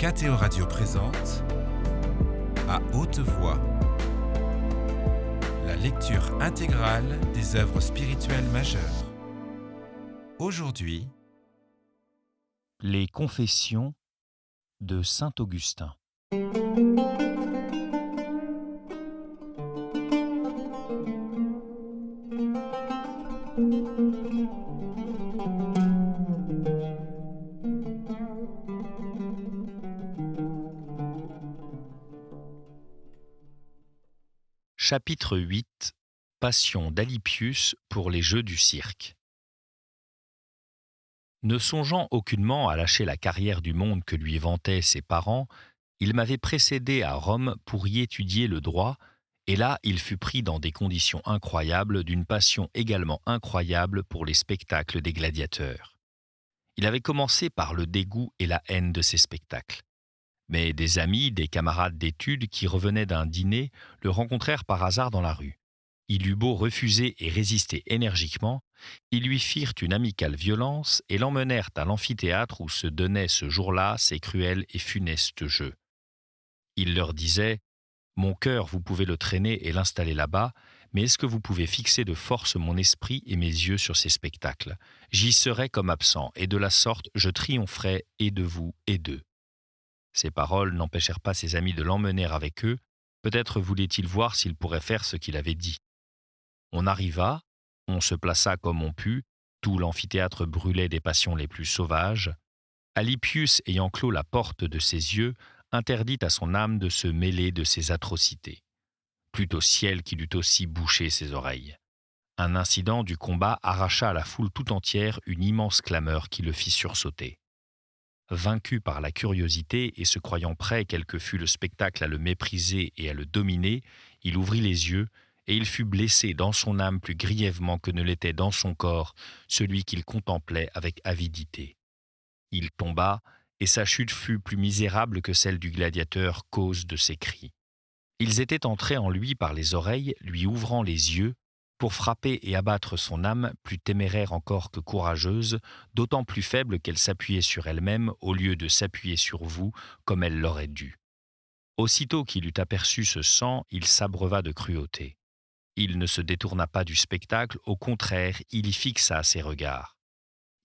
KTO Radio présente À haute voix la lecture intégrale des œuvres spirituelles majeures. Aujourd'hui, Les Confessions de saint Augustin. Chapitre 8. Passion d'Alypius pour les jeux du cirque. Ne songeant aucunement à lâcher la carrière du monde que lui vantaient ses parents, il m'avait précédé à Rome pour y étudier le droit, et là il fut pris dans des conditions incroyables d'une passion également incroyable pour les spectacles des gladiateurs. Il avait commencé par le dégoût et la haine de ces spectacles. Mais des amis, des camarades d'études qui revenaient d'un dîner le rencontrèrent par hasard dans la rue. Il eut beau refuser et résister énergiquement, ils lui firent une amicale violence et l'emmenèrent à l'amphithéâtre où se donnaient ce jour-là ces cruels et funestes jeux. Il leur disait « Mon cœur, vous pouvez le traîner et l'installer là-bas, mais est-ce que vous pouvez fixer de force mon esprit et mes yeux sur ces spectacles ? J'y serai comme absent, et de la sorte je triompherai et de vous et d'eux. » Ces paroles n'empêchèrent pas ses amis de l'emmener avec eux, peut-être voulait-il voir s'il pourrait faire ce qu'il avait dit. On arriva, on se plaça comme on put, tout l'amphithéâtre brûlait des passions les plus sauvages. Alypius, ayant clos la porte de ses yeux, interdit à son âme de se mêler de ces atrocités. Plût au ciel qu'il eût aussi bouché ses oreilles. Un incident du combat arracha à la foule tout entière une immense clameur qui le fit sursauter. Vaincu par la curiosité et se croyant prêt, quel que fût le spectacle, à le mépriser et à le dominer, il ouvrit les yeux, et il fut blessé dans son âme plus grièvement que ne l'était dans son corps celui qu'il contemplait avec avidité. Il tomba, et sa chute fut plus misérable que celle du gladiateur, cause de ses cris. Ils étaient entrés en lui par les oreilles, lui ouvrant les yeux, pour frapper et abattre son âme, plus téméraire encore que courageuse, d'autant plus faible qu'elle s'appuyait sur elle-même au lieu de s'appuyer sur vous comme elle l'aurait dû. Aussitôt qu'il eut aperçu ce sang, il s'abreuva de cruauté. Il ne se détourna pas du spectacle, au contraire, il y fixa ses regards.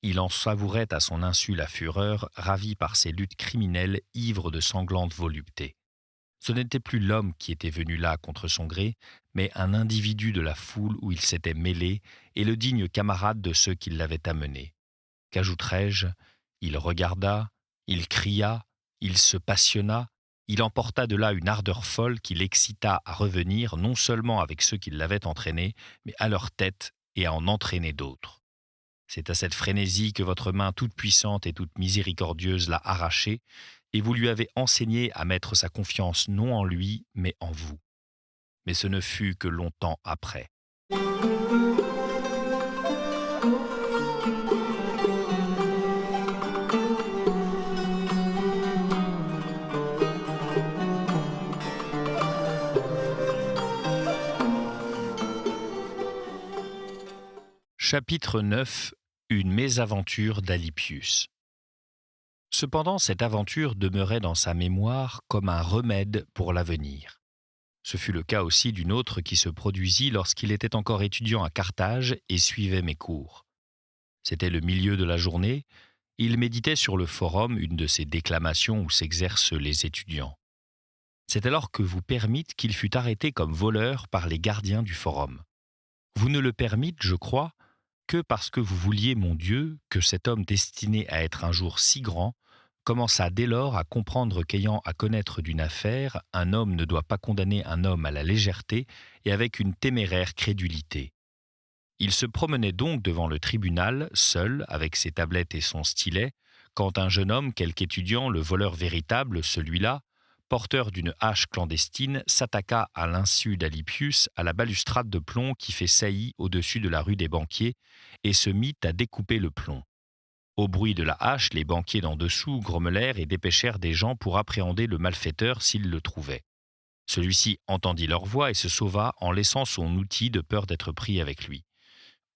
Il en savourait à son insu la fureur, ravi par ces luttes criminelles, ivre de sanglante volupté. Ce n'était plus l'homme qui était venu là contre son gré, mais un individu de la foule où il s'était mêlé et le digne camarade de ceux qui l'avaient amené. Qu'ajouterai-je ? Il regarda, il cria, il se passionna, il emporta de là une ardeur folle qui l'excita à revenir non seulement avec ceux qui l'avaient entraîné, mais à leur tête et à en entraîner d'autres. C'est à cette frénésie que votre main toute puissante et toute miséricordieuse l'a arraché, et vous lui avez enseigné à mettre sa confiance non en lui, mais en vous. Mais ce ne fut que longtemps après. Chapitre 9. Une mésaventure d'Alypius. Cependant, cette aventure demeurait dans sa mémoire comme un remède pour l'avenir. Ce fut le cas aussi d'une autre qui se produisit lorsqu'il était encore étudiant à Carthage et suivait mes cours. C'était le milieu de la journée, il méditait sur le forum une de ces déclamations où s'exercent les étudiants. C'est alors que vous permîtes qu'il fût arrêté comme voleur par les gardiens du forum. Vous ne le permîtes, je crois, que parce que vous vouliez, mon Dieu, que cet homme destiné à être un jour si grand commença dès lors à comprendre qu'ayant à connaître d'une affaire, un homme ne doit pas condamner un homme à la légèreté et avec une téméraire crédulité. Il se promenait donc devant le tribunal, seul, avec ses tablettes et son stylet, quand un jeune homme, quelque étudiant, le voleur véritable, celui-là, porteur d'une hache clandestine, s'attaqua à l'insu d'Alypius à la balustrade de plomb qui fait saillie au-dessus de la rue des Banquiers et se mit à découper le plomb. Au bruit de la hache, les banquiers d'en dessous grommelèrent et dépêchèrent des gens pour appréhender le malfaiteur s'ils le trouvaient. Celui-ci entendit leur voix et se sauva en laissant son outil de peur d'être pris avec lui.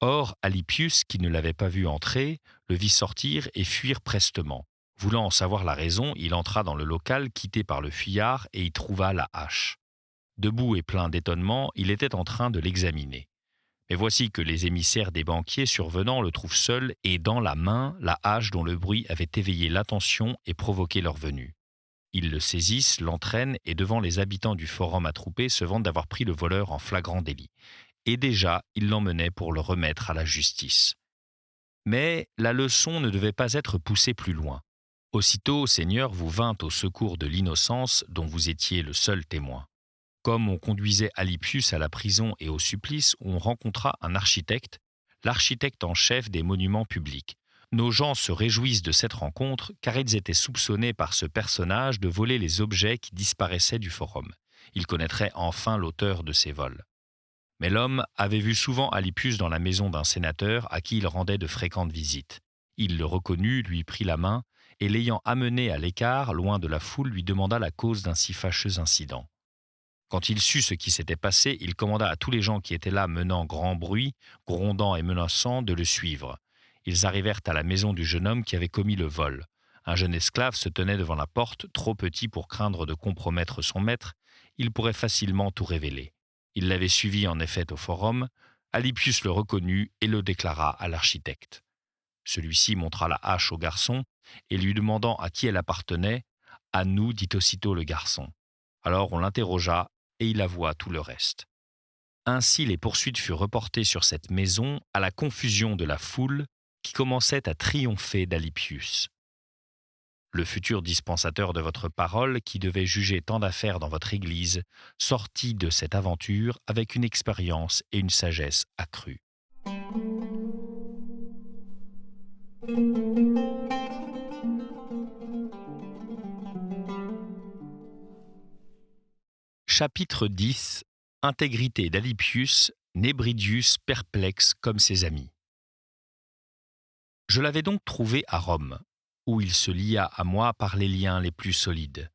Or, Alypius, qui ne l'avait pas vu entrer, le vit sortir et fuir prestement. Voulant en savoir la raison, il entra dans le local quitté par le fuyard et y trouva la hache. Debout et plein d'étonnement, il était en train de l'examiner. Mais voici que les émissaires des banquiers survenant le trouvent seul et dans la main la hache dont le bruit avait éveillé l'attention et provoqué leur venue. Ils le saisissent, l'entraînent et devant les habitants du forum attroupés se vantent d'avoir pris le voleur en flagrant délit. Et déjà, ils l'emmenaient pour le remettre à la justice. Mais la leçon ne devait pas être poussée plus loin. Aussitôt, Seigneur, vous vînt au secours de l'innocence dont vous étiez le seul témoin. Comme on conduisait Alypius à la prison et au supplice, on rencontra un architecte, l'architecte en chef des monuments publics. Nos gens se réjouissent de cette rencontre car ils étaient soupçonnés par ce personnage de voler les objets qui disparaissaient du forum. Ils connaîtraient enfin l'auteur de ces vols. Mais l'homme avait vu souvent Alypius dans la maison d'un sénateur à qui il rendait de fréquentes visites. Il le reconnut, lui prit la main et l'ayant amené à l'écart, loin de la foule, lui demanda la cause d'un si fâcheux incident. Quand il sut ce qui s'était passé, il commanda à tous les gens qui étaient là menant grand bruit, grondant et menaçant, de le suivre. Ils arrivèrent à la maison du jeune homme qui avait commis le vol. Un jeune esclave se tenait devant la porte, trop petit pour craindre de compromettre son maître. Il pourrait facilement tout révéler. Il l'avait suivi en effet au forum. Alypius le reconnut et le déclara à l'architecte. Celui-ci montra la hache au garçon et lui demandant à qui elle appartenait, « À nous », dit aussitôt le garçon. Alors on l'interrogea et il avoua tout le reste. Ainsi les poursuites furent reportées sur cette maison à la confusion de la foule qui commençait à triompher d'Alypius. Le futur dispensateur de votre parole, qui devait juger tant d'affaires dans votre Église, sortit de cette aventure avec une expérience et une sagesse accrues. Chapitre 10. Intégrité d'Alypius, Nébridius perplexe comme ses amis. Je l'avais donc trouvé à Rome, où il se lia à moi par les liens les plus solides.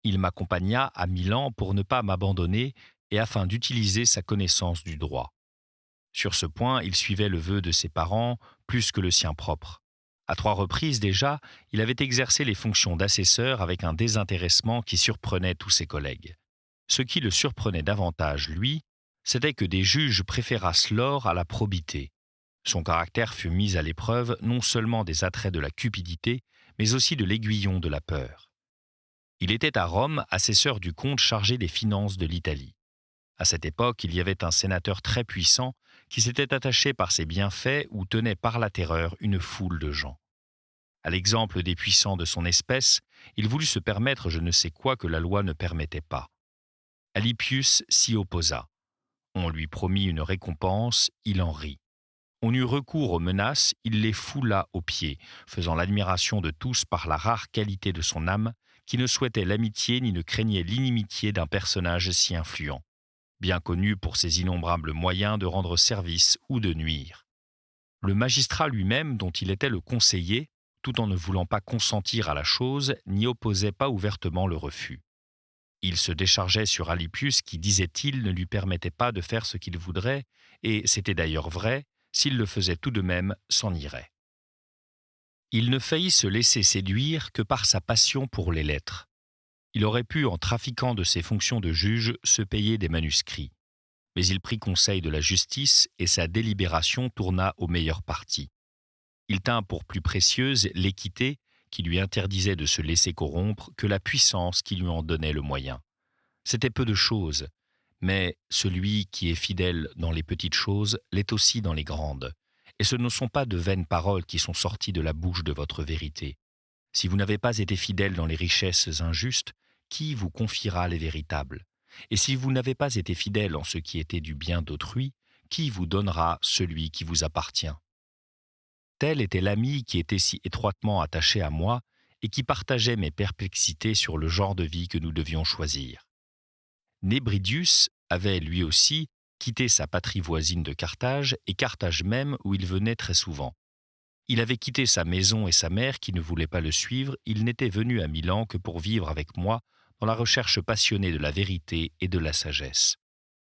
Il m'accompagna à Milan pour ne pas m'abandonner et afin d'utiliser sa connaissance du droit. Sur ce point, il suivait le vœu de ses parents plus que le sien propre. À 3 reprises déjà, il avait exercé les fonctions d'assesseur avec un désintéressement qui surprenait tous ses collègues. Ce qui le surprenait davantage, lui, c'était que des juges préférassent l'or à la probité. Son caractère fut mis à l'épreuve non seulement des attraits de la cupidité, mais aussi de l'aiguillon de la peur. Il était à Rome assesseur du comte chargé des finances de l'Italie. À cette époque, il y avait un sénateur très puissant qui s'était attaché par ses bienfaits ou tenait par la terreur une foule de gens. À l'exemple des puissants de son espèce, il voulut se permettre je ne sais quoi que la loi ne permettait pas. Alypius s'y opposa. On lui promit une récompense, il en rit. On eut recours aux menaces, il les foula aux pieds, faisant l'admiration de tous par la rare qualité de son âme, qui ne souhaitait l'amitié ni ne craignait l'inimitié d'un personnage si influent, bien connu pour ses innombrables moyens de rendre service ou de nuire. Le magistrat lui-même, dont il était le conseiller, tout en ne voulant pas consentir à la chose, n'y opposait pas ouvertement le refus. Il se déchargeait sur Alypius qui, disait-il, ne lui permettait pas de faire ce qu'il voudrait, et c'était d'ailleurs vrai, s'il le faisait tout de même, s'en irait. Il ne faillit se laisser séduire que par sa passion pour les lettres. Il aurait pu, en trafiquant de ses fonctions de juge, se payer des manuscrits. Mais il prit conseil de la justice et sa délibération tourna au meilleur parti. Il tint pour plus précieuse l'équité, qui lui interdisait de se laisser corrompre, que la puissance qui lui en donnait le moyen. C'était peu de choses, mais celui qui est fidèle dans les petites choses l'est aussi dans les grandes. Et ce ne sont pas de vaines paroles qui sont sorties de la bouche de votre vérité. Si vous n'avez pas été fidèle dans les richesses injustes, qui vous confiera les véritables? Et si vous n'avez pas été fidèle en ce qui était du bien d'autrui, qui vous donnera celui qui vous appartient? Tel était l'ami qui était si étroitement attaché à moi et qui partageait mes perplexités sur le genre de vie que nous devions choisir. Nébridius avait, lui aussi, quitté sa patrie voisine de Carthage et Carthage même où il venait très souvent. Il avait quitté sa maison et sa mère qui ne voulaient pas le suivre, il n'était venu à Milan que pour vivre avec moi dans la recherche passionnée de la vérité et de la sagesse.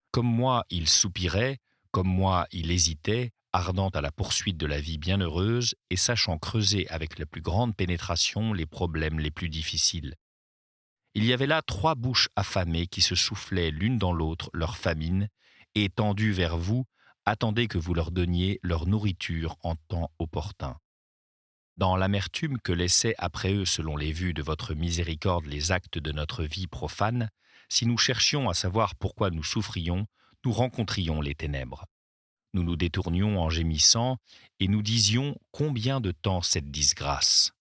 Comme moi, il soupirait, comme moi, il hésitait, ardente à la poursuite de la vie bienheureuse et sachant creuser avec la plus grande pénétration les problèmes les plus difficiles. Il y avait là 3 bouches affamées qui se soufflaient l'une dans l'autre leur famine, et tendues vers vous, attendaient que vous leur donniez leur nourriture en temps opportun. Dans l'amertume que laissaient après eux selon les vues de votre miséricorde les actes de notre vie profane, si nous cherchions à savoir pourquoi nous souffrions, nous rencontrions les ténèbres. Nous nous détournions en gémissant, et nous disions combien de temps cette disgrâce.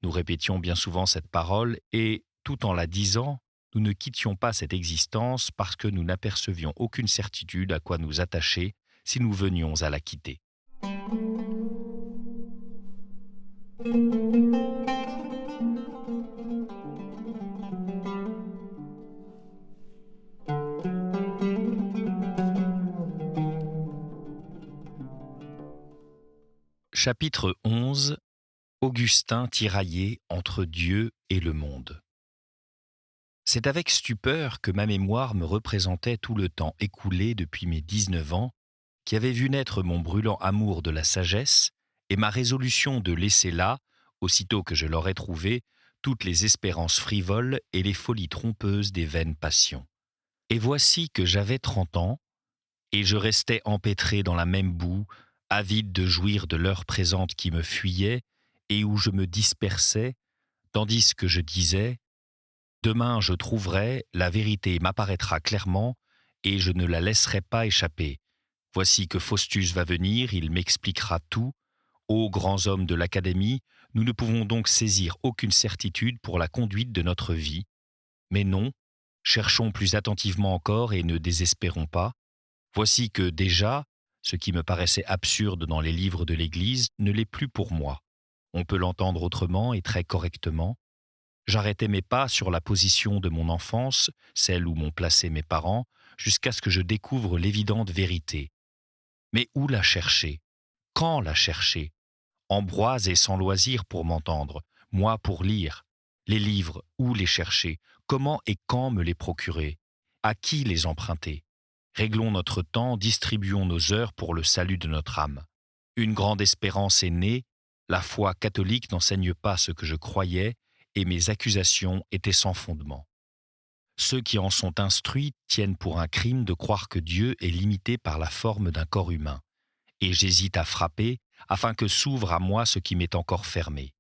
Nous répétions bien souvent cette parole, et, tout en la disant, nous ne quittions pas cette existence parce que nous n'apercevions aucune certitude à quoi nous attacher si nous venions à la quitter. Chapitre 11. Augustin tiraillé entre Dieu et le monde. C'est avec stupeur que ma mémoire me représentait tout le temps écoulé depuis mes 19 ans, qui avait vu naître mon brûlant amour de la sagesse et ma résolution de laisser là, aussitôt que je l'aurais trouvé, toutes les espérances frivoles et les folies trompeuses des vaines passions. Et voici que j'avais 30 ans, et je restais empêtré dans la même boue, avide de jouir de l'heure présente qui me fuyait et où je me dispersais, tandis que je disais « Demain je trouverai, la vérité m'apparaîtra clairement, et je ne la laisserai pas échapper. Voici que Faustus va venir, il m'expliquera tout. Ô grands hommes de l'Académie, nous ne pouvons donc saisir aucune certitude pour la conduite de notre vie. Mais non, cherchons plus attentivement encore et ne désespérons pas. Voici que déjà, ce qui me paraissait absurde dans les livres de l'Église ne l'est plus pour moi. On peut l'entendre autrement et très correctement. J'arrêtais mes pas sur la position de mon enfance, celle où m'ont placé mes parents, jusqu'à ce que je découvre l'évidente vérité. Mais où la chercher? Quand la chercher? Ambroise est sans loisir pour m'entendre, moi pour lire. Les livres, où les chercher? Comment et quand me les procurer? À qui les emprunter? Réglons notre temps, distribuons nos heures pour le salut de notre âme. Une grande espérance est née, la foi catholique n'enseigne pas ce que je croyais, et mes accusations étaient sans fondement. Ceux qui en sont instruits tiennent pour un crime de croire que Dieu est limité par la forme d'un corps humain, et j'hésite à frapper afin que s'ouvre à moi ce qui m'est encore fermé.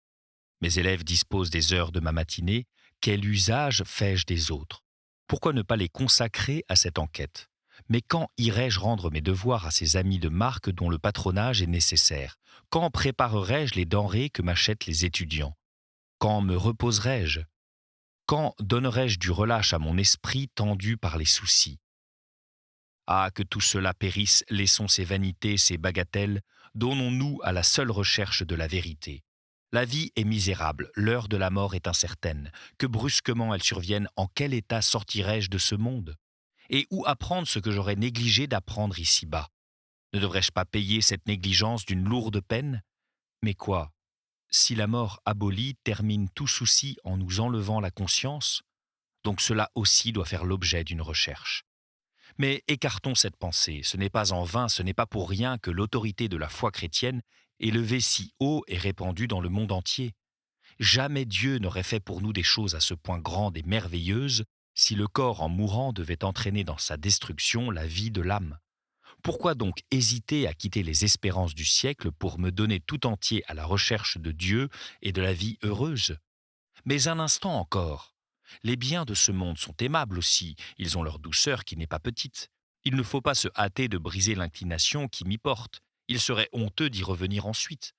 Mes élèves disposent des heures de ma matinée, quel usage fais-je des autres? Pourquoi ne pas les consacrer à cette enquête? Mais quand irai-je rendre mes devoirs à ces amis de marque dont le patronage est nécessaire? Quand préparerai-je les denrées que m'achètent les étudiants? Quand me reposerai-je? Quand donnerai-je du relâche à mon esprit tendu par les soucis? Ah, que tout cela périsse, laissons ces vanités, ces bagatelles, donnons-nous à la seule recherche de la vérité. La vie est misérable, l'heure de la mort est incertaine, que brusquement elle survienne, en quel état sortirai-je de ce monde? Et où apprendre ce que j'aurais négligé d'apprendre ici-bas? Ne devrais-je pas payer cette négligence d'une lourde peine? Mais quoi? Si la mort abolie termine tout souci en nous enlevant la conscience, donc cela aussi doit faire l'objet d'une recherche. Mais écartons cette pensée, ce n'est pas en vain, ce n'est pas pour rien que l'autorité de la foi chrétienne est levée si haut et répandue dans le monde entier. Jamais Dieu n'aurait fait pour nous des choses à ce point grandes et merveilleuses si le corps en mourant devait entraîner dans sa destruction la vie de l'âme. Pourquoi donc hésiter à quitter les espérances du siècle pour me donner tout entier à la recherche de Dieu et de la vie heureuse? Mais un instant encore. Les biens de ce monde sont aimables aussi, ils ont leur douceur qui n'est pas petite. Il ne faut pas se hâter de briser l'inclination qui m'y porte. Il serait honteux d'y revenir ensuite.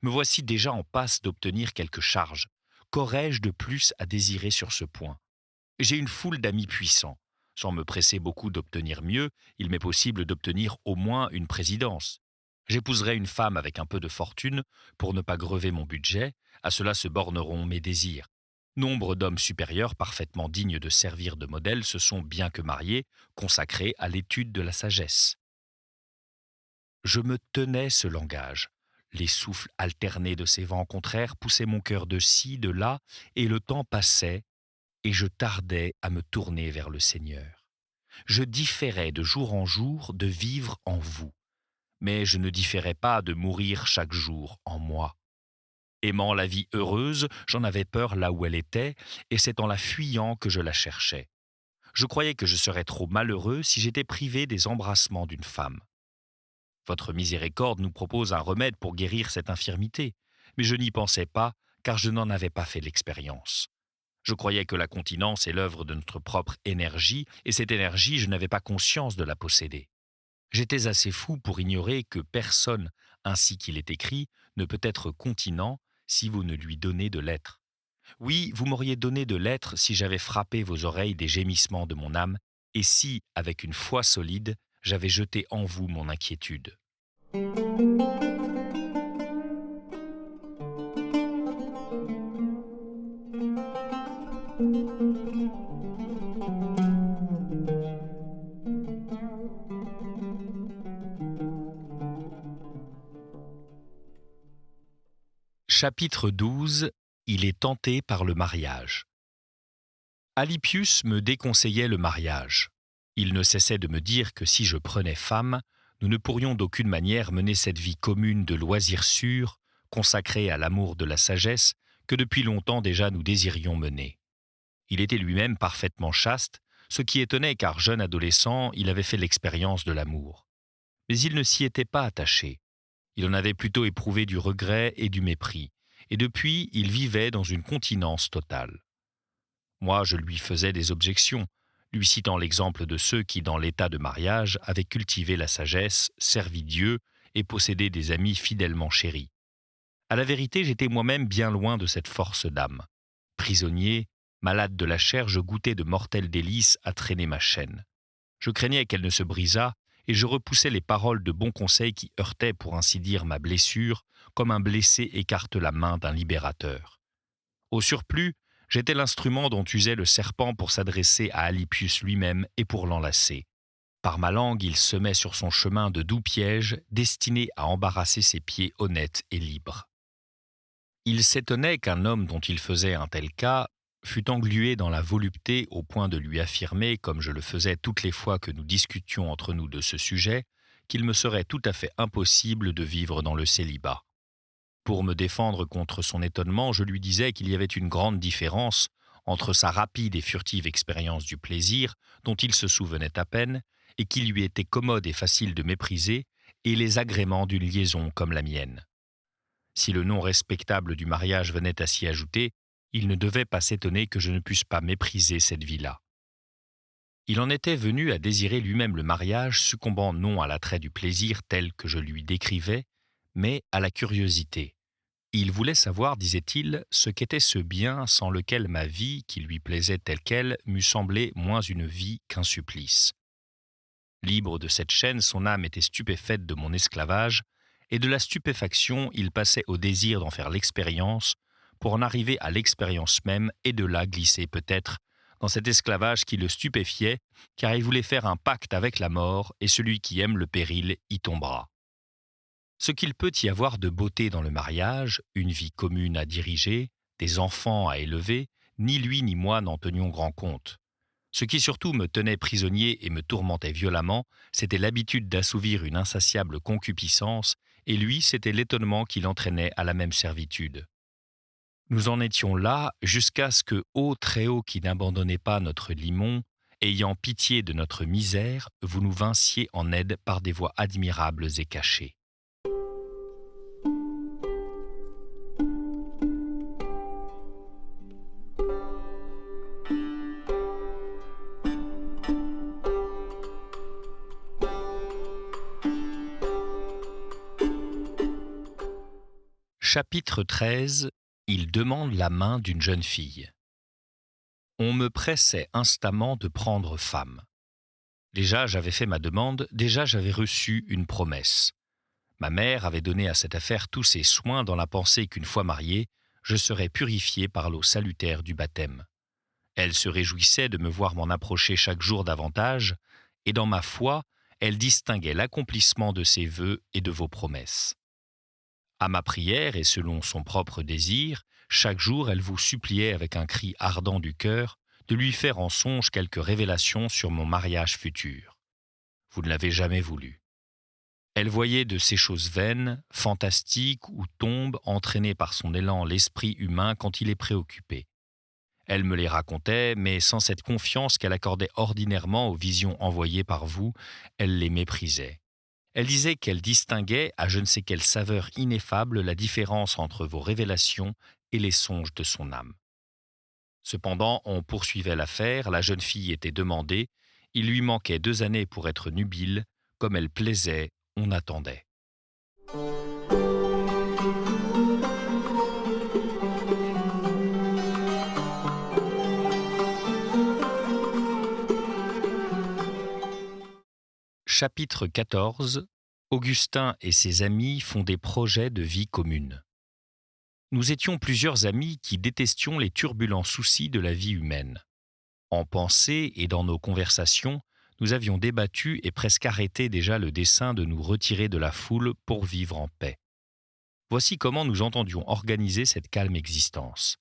Me voici déjà en passe d'obtenir quelque charge. Qu'aurais-je de plus à désirer sur ce point? J'ai une foule d'amis puissants. Sans me presser beaucoup d'obtenir mieux, il m'est possible d'obtenir au moins une présidence. J'épouserai une femme avec un peu de fortune pour ne pas grever mon budget, à cela se borneront mes désirs. Nombre d'hommes supérieurs parfaitement dignes de servir de modèle se sont, bien que mariés, consacrés à l'étude de la sagesse. Je me tenais ce langage. Les souffles alternés de ces vents contraires poussaient mon cœur de ci, de là, et le temps passait, et je tardais à me tourner vers le Seigneur. Je différais de jour en jour de vivre en vous. mais je ne différais pas de mourir chaque jour en moi. Aimant la vie heureuse, j'en avais peur là où elle était, et c'est en la fuyant que je la cherchais. Je croyais que je serais trop malheureux si j'étais privé des embrassements d'une femme. Votre miséricorde nous propose un remède pour guérir cette infirmité, mais je n'y pensais pas, car je n'en avais pas fait l'expérience. Je croyais que la continence est l'œuvre de notre propre énergie, et cette énergie, je n'avais pas conscience de la posséder. J'étais assez fou pour ignorer que personne, ainsi qu'il est écrit, ne peut être continent si vous ne lui donnez de l'être. Oui, vous m'auriez donné de l'être si j'avais frappé vos oreilles des gémissements de mon âme, et si, avec une foi solide, j'avais jeté en vous mon inquiétude. Chapitre 12. Il est tenté par le mariage. Alypius me déconseillait le mariage. Il ne cessait de me dire que si je prenais femme, nous ne pourrions d'aucune manière mener cette vie commune de loisirs sûrs, consacrée à l'amour de la sagesse, que depuis longtemps déjà nous désirions mener. Il était lui-même parfaitement chaste, ce qui étonnait car jeune adolescent, il avait fait l'expérience de l'amour. Mais il ne s'y était pas attaché. Il en avait plutôt éprouvé du regret et du mépris, et depuis il vivait dans une continence totale. Moi, je lui faisais des objections, lui citant l'exemple de ceux qui, dans l'état de mariage, avaient cultivé la sagesse, servi Dieu et possédé des amis fidèlement chéris. À la vérité, j'étais moi-même bien loin de cette force d'âme. Prisonnier, malade de la chair, je goûtais de mortels délices à traîner ma chaîne. Je craignais qu'elle ne se brisât, et je repoussais les paroles de bons conseils qui heurtaient, pour ainsi dire, ma blessure, comme un blessé écarte la main d'un libérateur. Au surplus, j'étais l'instrument dont usait le serpent pour s'adresser à Alypius lui-même et pour l'enlacer. Par ma langue, il semait sur son chemin de doux pièges destinés à embarrasser ses pieds honnêtes et libres. Il s'étonnait qu'un homme dont il faisait un tel cas fût englué dans la volupté au point de lui affirmer, comme je le faisais toutes les fois que nous discutions entre nous de ce sujet, qu'il me serait tout à fait impossible de vivre dans le célibat. Pour me défendre contre son étonnement, je lui disais qu'il y avait une grande différence entre sa rapide et furtive expérience du plaisir, dont il se souvenait à peine, et qui lui était commode et facile de mépriser, et les agréments d'une liaison comme la mienne. Si le nom respectable du mariage venait à s'y ajouter, il ne devait pas s'étonner que je ne pusse pas mépriser cette vie-là. Il en était venu à désirer lui-même le mariage, succombant non à l'attrait du plaisir tel que je lui décrivais, mais à la curiosité. Il voulait savoir, disait-il, ce qu'était ce bien sans lequel ma vie, qui lui plaisait telle qu'elle, m'eût semblé moins une vie qu'un supplice. Libre de cette chaîne, son âme était stupéfaite de mon esclavage, et de la stupéfaction, il passait au désir d'en faire l'expérience, pour en arriver à l'expérience même et de là glisser peut-être dans cet esclavage qui le stupéfiait, car il voulait faire un pacte avec la mort, et celui qui aime le péril y tombera. Ce qu'il peut y avoir de beauté dans le mariage, une vie commune à diriger, des enfants à élever, ni lui ni moi n'en tenions grand compte. Ce qui surtout me tenait prisonnier et me tourmentait violemment, c'était l'habitude d'assouvir une insatiable concupiscence, et lui, c'était l'étonnement qui l'entraînait à la même servitude. Nous en étions là jusqu'à ce que, ô Très-Haut qui n'abandonnez pas notre limon, ayant pitié de notre misère, vous nous vinssiez en aide par des voies admirables et cachées. Chapitre 13. Il demande la main d'une jeune fille. On me pressait instamment de prendre femme. Déjà j'avais fait ma demande, déjà j'avais reçu une promesse. Ma mère avait donné à cette affaire tous ses soins dans la pensée qu'une fois mariée, je serais purifié par l'eau salutaire du baptême. Elle se réjouissait de me voir m'en approcher chaque jour davantage, et dans ma foi, elle distinguait l'accomplissement de ses vœux et de vos promesses. À ma prière et selon son propre désir, chaque jour elle vous suppliait avec un cri ardent du cœur de lui faire en songe quelques révélations sur mon mariage futur. Vous ne l'avez jamais voulu. Elle voyait de ces choses vaines, fantastiques, où tombe, entraîné par son élan, l'esprit humain quand il est préoccupé. Elle me les racontait, mais sans cette confiance qu'elle accordait ordinairement aux visions envoyées par vous, elle les méprisait. Elle disait qu'elle distinguait, à je ne sais quelle saveur ineffable, la différence entre vos révélations et les songes de son âme. Cependant, on poursuivait l'affaire, la jeune fille était demandée, il lui manquait 2 années pour être nubile, comme elle plaisait, on attendait. Chapitre 14. Augustin et ses amis font des projets de vie commune. Nous étions plusieurs amis qui détestions les turbulents soucis de la vie humaine. En pensée et dans nos conversations, nous avions débattu et presque arrêté déjà le dessein de nous retirer de la foule pour vivre en paix. Voici comment nous entendions organiser cette calme existence.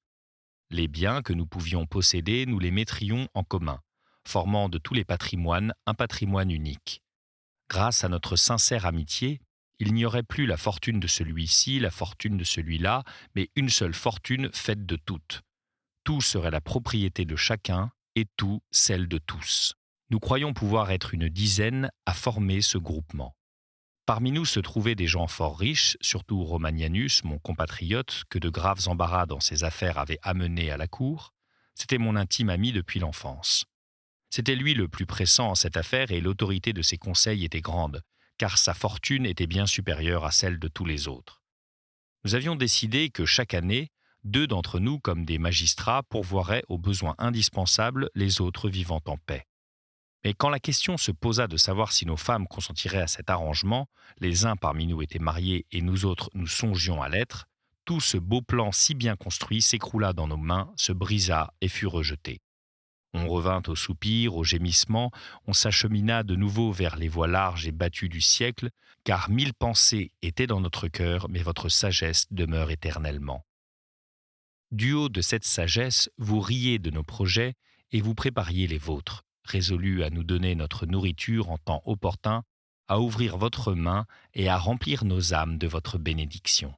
Les biens que nous pouvions posséder, nous les mettrions en commun, formant de tous les patrimoines un patrimoine unique. Grâce à notre sincère amitié, il n'y aurait plus la fortune de celui-ci, la fortune de celui-là, mais une seule fortune faite de toutes. Tout serait la propriété de chacun et tout celle de tous. Nous croyons pouvoir être une dizaine à former ce groupement. Parmi nous se trouvaient des gens fort riches, surtout Romanianus, mon compatriote, que de graves embarras dans ses affaires avaient amené à la cour. C'était mon intime ami depuis l'enfance. C'était lui le plus pressant en cette affaire et l'autorité de ses conseils était grande, car sa fortune était bien supérieure à celle de tous les autres. Nous avions décidé que chaque année, 2 d'entre nous, comme des magistrats, pourvoiraient aux besoins indispensables, les autres vivant en paix. Mais quand la question se posa de savoir si nos femmes consentiraient à cet arrangement, les uns parmi nous étaient mariés et nous autres nous songions à l'être, tout ce beau plan si bien construit s'écroula dans nos mains, se brisa et fut rejeté. On revint au soupir, au gémissement, on s'achemina de nouveau vers les voies larges et battues du siècle, car 1000 pensées étaient dans notre cœur, mais votre sagesse demeure éternellement. Du haut de cette sagesse, vous riez de nos projets et vous prépariez les vôtres, résolus à nous donner notre nourriture en temps opportun, à ouvrir votre main et à remplir nos âmes de votre bénédiction.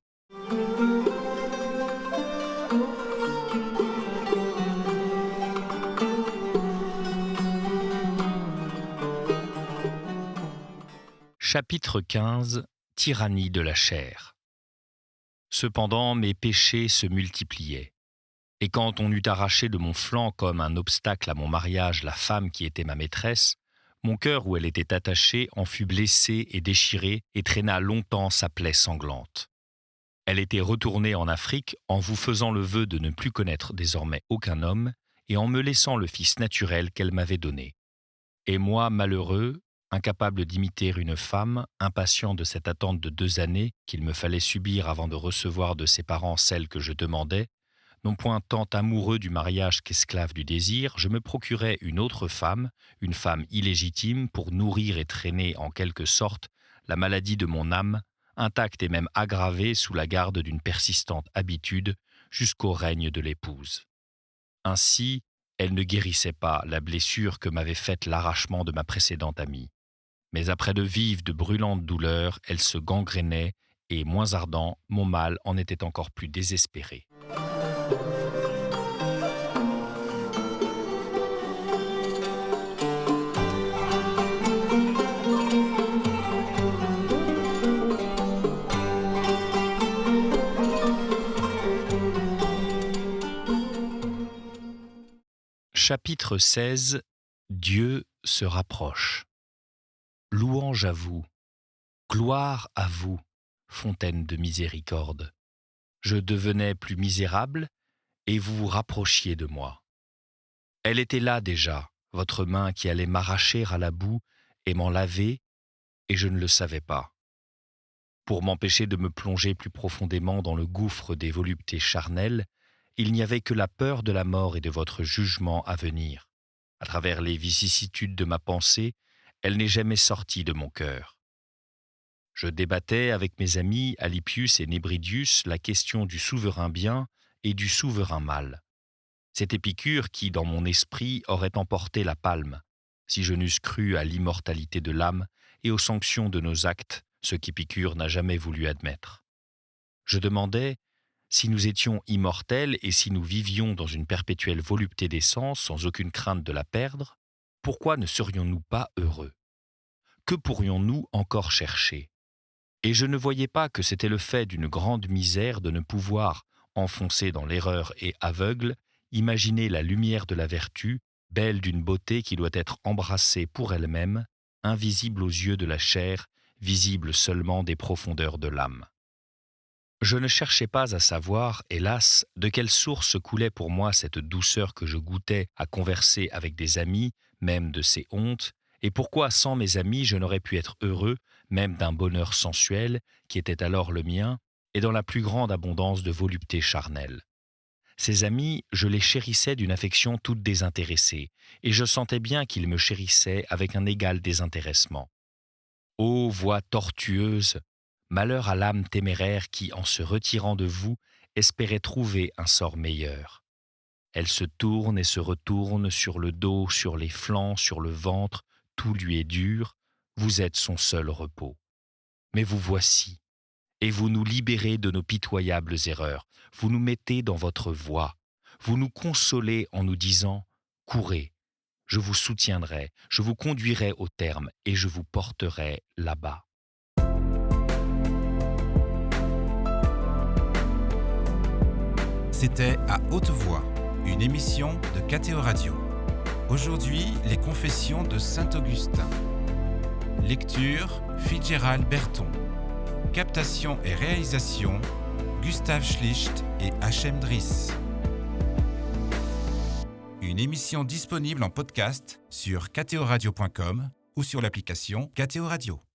Chapitre 15. Tyrannie de la chair. Cependant, mes péchés se multipliaient. Et quand on eut arraché de mon flanc comme un obstacle à mon mariage la femme qui était ma maîtresse, mon cœur où elle était attachée en fut blessé et déchiré et traîna longtemps sa plaie sanglante. Elle était retournée en Afrique en vous faisant le vœu de ne plus connaître désormais aucun homme et en me laissant le fils naturel qu'elle m'avait donné. Et moi, malheureux, incapable d'imiter une femme, impatient de cette attente de 2 années qu'il me fallait subir avant de recevoir de ses parents celle que je demandais, non point tant amoureux du mariage qu'esclave du désir, je me procurais une autre femme, une femme illégitime, pour nourrir et traîner en quelque sorte la maladie de mon âme, intacte et même aggravée sous la garde d'une persistante habitude, jusqu'au règne de l'épouse. Ainsi, elle ne guérissait pas la blessure que m'avait faite l'arrachement de ma précédente amie. Mais après de vives, de brûlantes douleurs, elle se gangrénait, et, moins ardent, mon mal en était encore plus désespéré. Chapitre 16. Dieu se rapproche. Louange à vous, gloire à vous, fontaine de miséricorde. Je devenais plus misérable, et vous vous rapprochiez de moi. Elle était là déjà, votre main qui allait m'arracher à la boue et m'en laver, et je ne le savais pas. Pour m'empêcher de me plonger plus profondément dans le gouffre des voluptés charnelles, il n'y avait que la peur de la mort et de votre jugement à venir. À travers les vicissitudes de ma pensée, elle n'est jamais sortie de mon cœur. Je débattais avec mes amis Alypius et Nébridius la question du souverain bien et du souverain mal. C'est Épicure qui, dans mon esprit, aurait emporté la palme, si je n'eusse cru à l'immortalité de l'âme et aux sanctions de nos actes, ce qu'Épicure n'a jamais voulu admettre. Je demandais, si nous étions immortels et si nous vivions dans une perpétuelle volupté d'essence sans aucune crainte de la perdre, pourquoi ne serions-nous pas heureux? Que pourrions-nous encore chercher? Et je ne voyais pas que c'était le fait d'une grande misère de ne pouvoir, enfoncé dans l'erreur et aveugle, imaginer la lumière de la vertu, belle d'une beauté qui doit être embrassée pour elle-même, invisible aux yeux de la chair, visible seulement des profondeurs de l'âme. Je ne cherchais pas à savoir, hélas, de quelle source coulait pour moi cette douceur que je goûtais à converser avec des amis, même de ces hontes, et pourquoi sans mes amis je n'aurais pu être heureux, même d'un bonheur sensuel, qui était alors le mien, et dans la plus grande abondance de volupté charnelle. Ces amis, je les chérissais d'une affection toute désintéressée, et je sentais bien qu'ils me chérissaient avec un égal désintéressement. Ô voix tortueuse! Malheur à l'âme téméraire qui, en se retirant de vous, espérait trouver un sort meilleur. Elle se tourne et se retourne sur le dos, sur les flancs, sur le ventre, tout lui est dur, vous êtes son seul repos. Mais vous voici, et vous nous libérez de nos pitoyables erreurs, vous nous mettez dans votre voie, vous nous consolez en nous disant « Courez, je vous soutiendrai, je vous conduirai au terme et je vous porterai là-bas. » C'était À haute voix, une émission de KTO Radio. Aujourd'hui, les confessions de Saint-Augustin. Lecture, Fitzgerald Berton. Captation et réalisation, Gustave Schlicht et Hachem Driss. Une émission disponible en podcast sur ktoradio.com ou sur l'application KTO Radio.